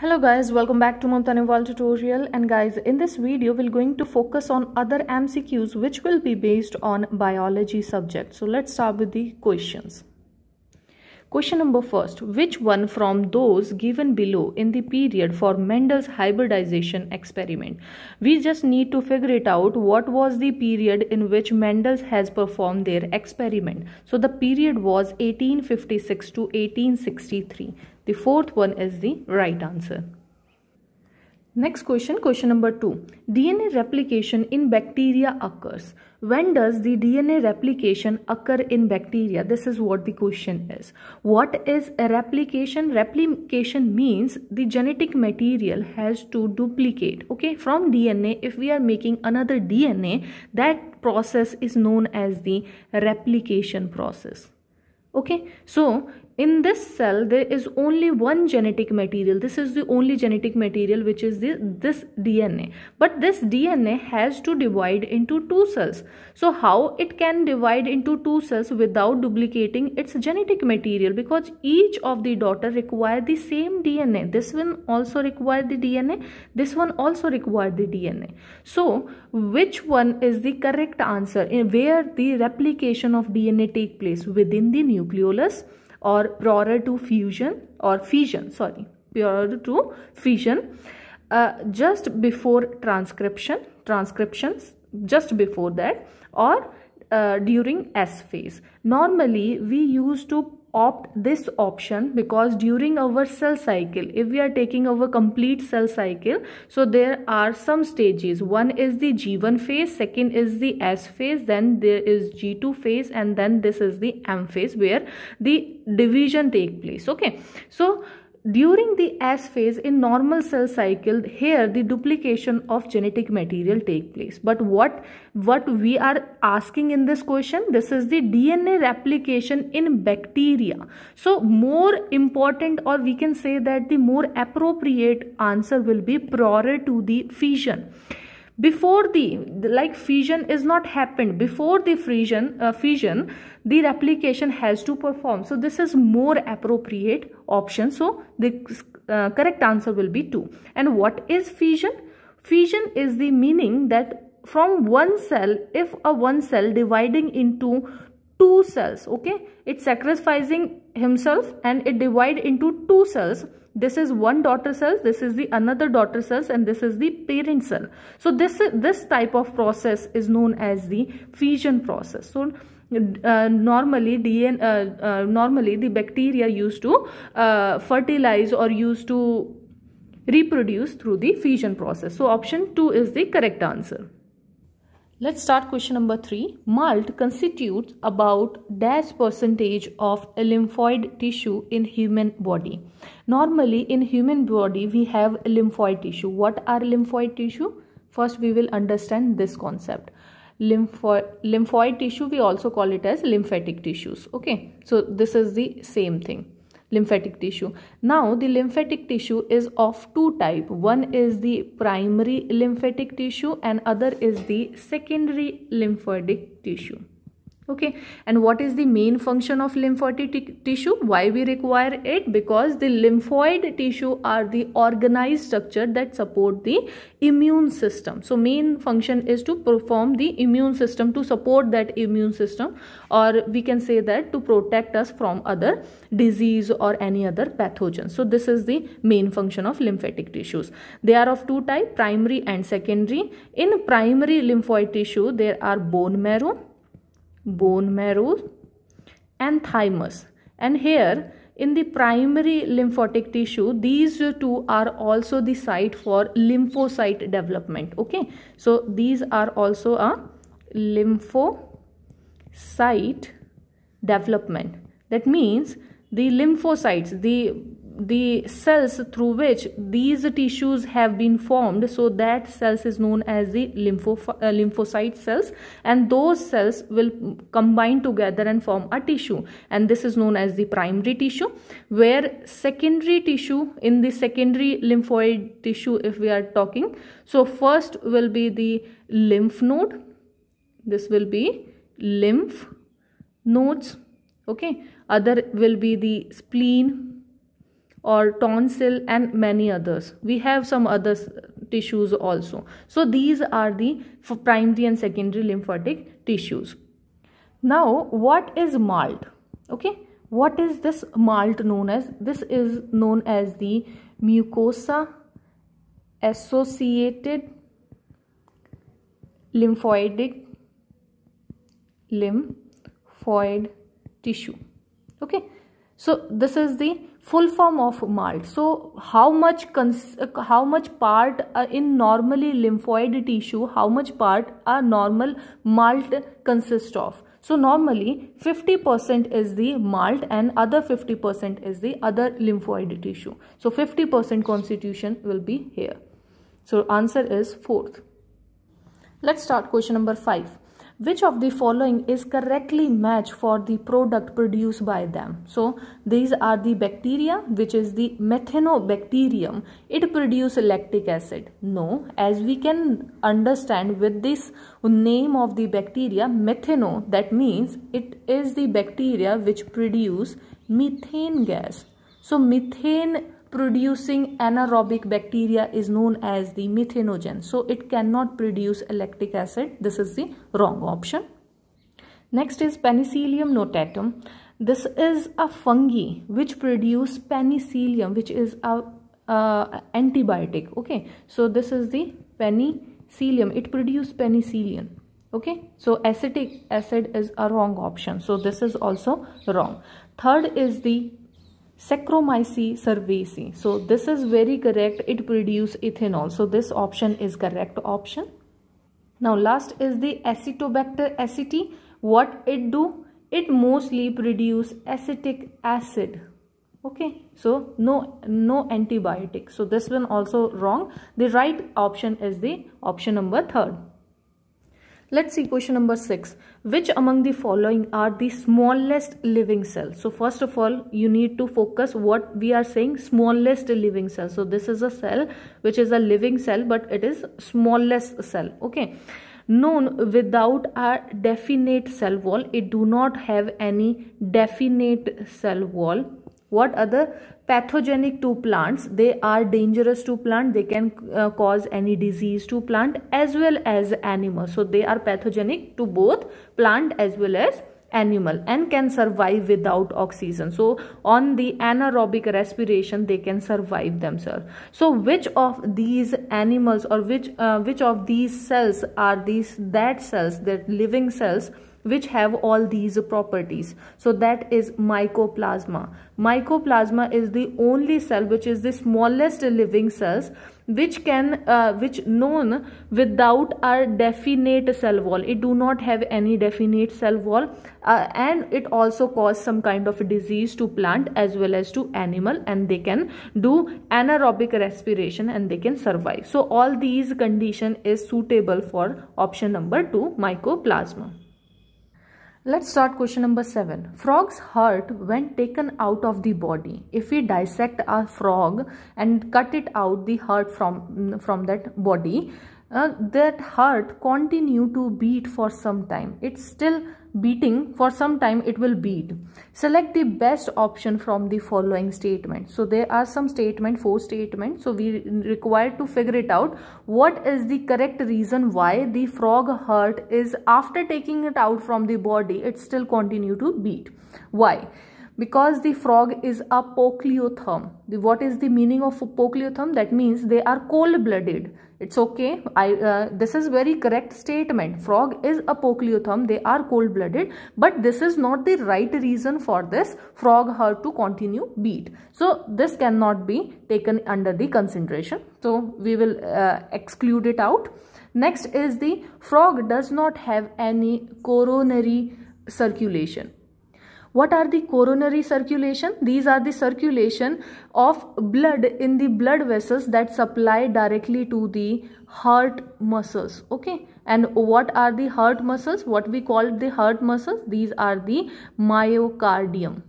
Hello guys, welcome back to Mamta Nival tutorial. And guys, in this video we're going to focus on other MCQs which will be based on biology subject. So let's start with the questions. Question number first, which one from those given below in the period for Mendel's hybridization experiment? We just need to figure it out what was the period in which Mendel has performed their experiment. So the period was 1856 to 1863. The fourth one is the right answer. Next question, question number 2. DNA replication in bacteria occurs. When does the DNA replication occur in bacteria? This is what the question is. What is a replication? Replication means the genetic material has to duplicate. Okay, from DNA, if we are making another DNA, that process is known as the replication process. Okay, so in this cell there is only one genetic material. This is the only genetic material which is this DNA, but this DNA has to divide into two cells. So how it can divide into two cells without duplicating its genetic material? Because each of the daughter require the same DNA. This one also require the DNA, this one also require the DNA. So which one is the correct answer in where the replication of DNA take place? Within the nucleolus, or prior to fusion or fission, prior to fission, just before transcriptions, just before that, or during S phase. Normally we used to opt this option because during our cell cycle, if we are taking our complete cell cycle, so there are some stages. One is the G1 phase, second is the S phase, then there is G2 phase, and then this is the M phase where the division take place. Okay, so during the S phase in normal cell cycle, here the duplication of genetic material take place. But what we are asking in this question, this is the DNA replication in bacteria. So more important, or we can say that the more appropriate answer will be prior to the fission. Before the fission is not happened, before the fission the replication has to perform. So this is more appropriate option. So the correct answer will be 2. And what is fission? Fission is the meaning that from one cell, if a one cell dividing into two cells, okay, it's sacrificing himself and it divide into two cells. This is one daughter cell, this is the another daughter cells, and this is the parent cell. So this type of process is known as the fission process. So normally the bacteria used to fertilize or used to reproduce through the fission process. So option 2 is the correct answer. Let's start question number 3. Malt constitutes about dash percentage of lymphoid tissue in human body. Normally in human body we have lymphoid tissue. What are lymphoid tissue? First we will understand this concept. Lymphoid tissue, we also call it as lymphatic tissues. Okay, so this is the same thing, lymphatic tissue. Now the lymphatic tissue is of two types. One is the primary lymphatic tissue and other is the secondary lymphatic tissue. Okay, and what is the main function of lymphatic tissue? Why we require it? Because the lymphoid tissue are the organized structure that support the immune system. So main function is to perform the immune system, to support that immune system, or we can say that to protect us from other disease or any other pathogen. So this is the main function of lymphatic tissues. They are of two types, primary and secondary. In primary lymphoid tissue there are bone marrow and thymus. And here in the primary lymphatic tissue, these two are also the site for lymphocyte development. Okay, so these are also a lymphocyte development. That means the lymphocytes, the cells through which these tissues have been formed, so that cells is known as the lymphocyte cells, and those cells will combine together and form a tissue, and this is known as the primary tissue. Where secondary tissue, in the secondary lymphoid tissue if we are talking, so first will be the lymph node, this will be lymph nodes. Okay, other will be the spleen, or tonsil, and many others. We have some other tissues also. So these are the primary and secondary lymphatic tissues. Now, what is malt? Okay, what is this malt known as? This is known as the mucosa associated lymphoid tissue. Okay, so this is the full form of malt. So how much part in normally lymphoid tissue, how much part a normal malt consists of? So normally 50% is the malt and other 50% is the other lymphoid tissue. So 50% constitution will be here. So answer is fourth. Let's start question number 5. Which of the following is correctly matched for the product produced by them? So these are the bacteria, which is the methanobacterium. It produces lactic acid. No, as we can understand with this name of the bacteria, methano, that means it is the bacteria which produce methane gas. So methane producing anaerobic bacteria is known as the methanogen. So it cannot produce lactic acid. This is the wrong option. Next is Penicillium notatum. This is a fungi which produce penicillium, which is a antibiotic. Okay, so this is the penicillium. It produces penicillin. Okay, so acetic acid is a wrong option. So this is also wrong. Third is the Saccharomyces cerevisiae. So this is very correct. It produces ethanol. So this option is correct option. Now last is the Acetobacter aceti. What it do? It mostly produce acetic acid. Okay, so no antibiotic. So this one also wrong. The right option is the option number 3rd. Let's see question number 6. Which among the following are the smallest living cell? So first of all, you need to focus what we are saying, smallest living cell. So this is a cell which is a living cell, but it is smallest cell. Okay. Known without a definite cell wall. It do not have any definite cell wall. What other? Pathogenic to plants. They are dangerous to plant. They can cause any disease to plant as well as animals. So they are pathogenic to both plant as well as animal and can survive without oxygen. So on the anaerobic respiration they can survive themselves. So which of these animals or which of these cells are that cells, that living cells which have all these properties? So that is mycoplasma. Mycoplasma is the only cell which is the smallest living cells which known without a definite cell wall. It do not have any definite cell wall and it also cause some kind of disease to plant as well as to animal, and they can do anaerobic respiration and they can survive. So all these condition is suitable for option number 2, mycoplasma. Let's start question number 7. Frog's heart when taken out of the body. If we dissect a frog and cut it out, the heart from that body, that heart continue to beat for some time. It's still beating for some time. It will beat. Select the best option from the following statement. So there are some statement, 4 statements. So we require to figure it out. What is the correct reason why the frog heart is, after taking it out from the body, it still continue to beat? Why? Because the frog is a poikilotherium. What is the meaning of poikilotherium? That means they are cold-blooded. It's okay. This is very correct statement. Frog is a poikilotherium. They are cold-blooded. But this is not the right reason for this frog heart to continue beat. So this cannot be taken under the consideration. So we will exclude it out. Next is the frog does not have any coronary circulation. What are the coronary circulation? These are the circulation of blood in the blood vessels that supply directly to the heart muscles. Okay. And what are the heart muscles? What we call the heart muscles? These are the myocardium.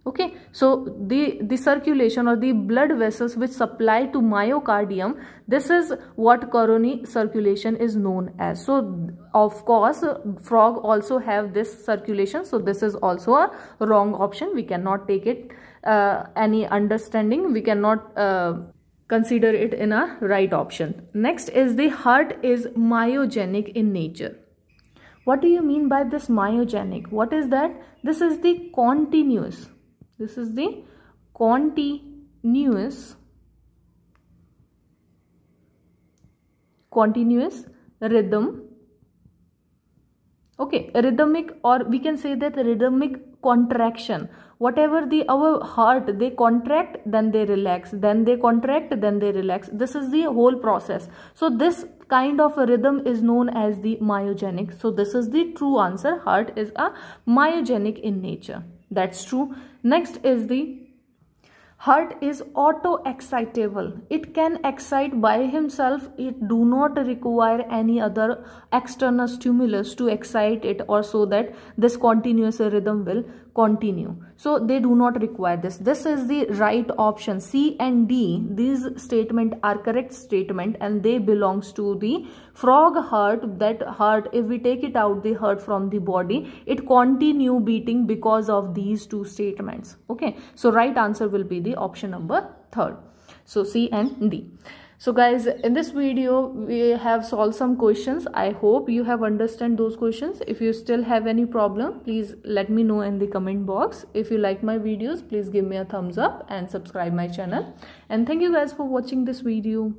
Okay, so the circulation or the blood vessels which supply to myocardium, this is what coronary circulation is known as. So of course frog also have this circulation, so this is also a wrong option. We cannot take it any understanding, we cannot consider it in a right option. Next is the heart is myogenic in nature. What do you mean by this myogenic? What is that? This is the continuous. This is the continuous rhythm. Okay, rhythmic, or we can say that rhythmic contraction. Whatever our heart, they contract, then they relax, then they contract, then they relax. This is the whole process. So this kind of a rhythm is known as the myogenic. So this is the true answer. Heart is a myogenic in nature. That's true. Next is the heart is auto-excitable. It can excite by himself. It do not require any other external stimulus to excite it, or so that this continuous rhythm will continue. So they do not require this. This is the right option. C and D, these statements are correct statement, and they belongs to the frog heart. That heart, if we take it out, the heart from the body, it continue beating because of these two statements. Okay, so right answer will be the option number 3rd. So C and D. So guys, in this video we have solved some questions. I hope you have understand those questions. If you still have any problem, please let me know in the comment box. If you like my videos, please give me a thumbs up and subscribe my channel. And thank you guys for watching this video.